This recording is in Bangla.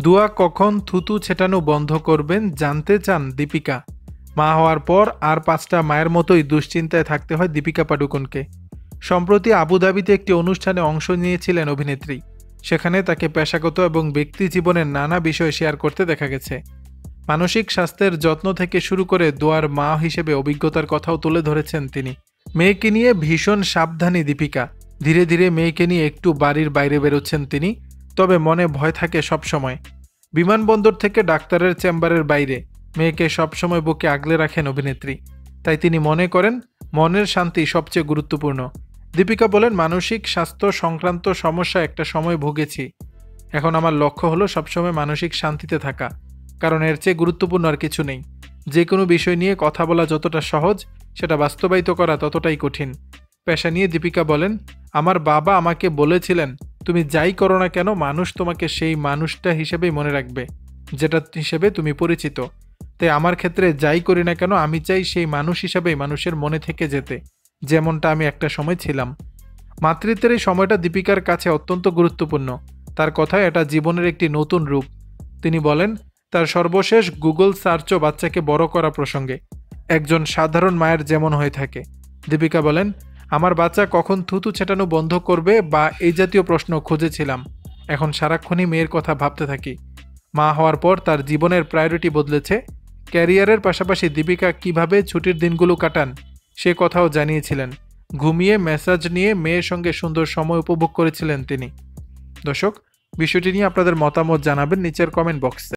দুয়া কখন থুতু ছেটানো বন্ধ করবেন জানতে চান দীপিকা। মা হওয়ার পর আর 5টা মায়ের মতোই দুশ্চিন্তায় থাকতে হয় দীপিকা পাডুকোনকে। সম্প্রতি আবুধাবিতে একটি অনুষ্ঠানে অংশ নিয়েছিলেন অভিনেত্রী। সেখানে তাকে পেশাগত এবং ব্যক্তি জীবনের নানা বিষয় শেয়ার করতে দেখা গেছে। মানসিক স্বাস্থ্যের যত্ন থেকে শুরু করে দোয়ার মা হিসেবে অভিজ্ঞতার কথাও তুলে ধরেছেন তিনি। মেয়েকে নিয়ে ভীষণ সাবধানী দীপিকা। ধীরে ধীরে মেয়েকে নিয়ে একটু বাড়ির বাইরে বেরোচ্ছেন তিনি, তবে মনে ভয় থাকে সবসময়। বিমানবন্দর থেকে ডাক্তারের চেম্বারের বাইরে মেয়েকে সবসময় বুকে আগলে রাখেন অভিনেত্রী। তাই তিনি মনে করেন মনের শান্তি সবচেয়ে গুরুত্বপূর্ণ। দীপিকা বলেন, মানসিক স্বাস্থ্য সংক্রান্ত সমস্যা একটা সময় ভুগেছি। এখন আমার লক্ষ্য হলো সবসময় মানসিক শান্তিতে থাকা, কারণ এর চেয়ে গুরুত্বপূর্ণ আর কিছু নেই। যে কোনো বিষয় নিয়ে কথা বলা যতটা সহজ, সেটা বাস্তবায়িত করা ততটাই কঠিন। পেশা নিয়ে দীপিকা বলেন, আমার বাবা আমাকে বলেছিলেন, তুমি যাই করো না কেন মানুষ তোমাকে সেই মানুষটা হিসেবেই মনে রাখবে যেটা হিসেবে তুমি পরিচিত। তাই আমার ক্ষেত্রে যাই করি না কেন আমি চাই সেই মানুষ হিসাবেই মানুষের মনে থেকে যেতে, যেমনটা আমি একটা সময় ছিলাম। মাতৃত্বের এই সময়টা দীপিকার কাছে অত্যন্ত গুরুত্বপূর্ণ। তার কথায় এটা জীবনের একটি নতুন রূপ। তিনি বলেন, তার সর্বশেষ গুগল সার্চও বাচ্চাকে বড় করা প্রসঙ্গে, একজন সাধারণ মায়ের যেমন হয়ে থাকে। দীপিকা বলেন, আমার বাচ্চা কখন থুতু ছেটানো বন্ধ করবে বা এই জাতীয় প্রশ্ন খুঁজেছিলাম। এখন সারাক্ষণই মেয়ের কথা ভাবতে থাকি। মা হওয়ার পর তার জীবনের প্রায়োরিটি বদলেছে। ক্যারিয়ারের পাশাপাশি দীপিকা কিভাবে ছুটির দিনগুলো কাটান সে কথাও জানিয়েছিলেন। ঘুমিয়ে মেসাজ নিয়ে মেয়ের সঙ্গে সুন্দর সময় উপভোগ করেছিলেন তিনি। দর্শক, বিষয়টি নিয়ে আপনাদের মতামত জানাবেন নিচের কমেন্ট বক্সে।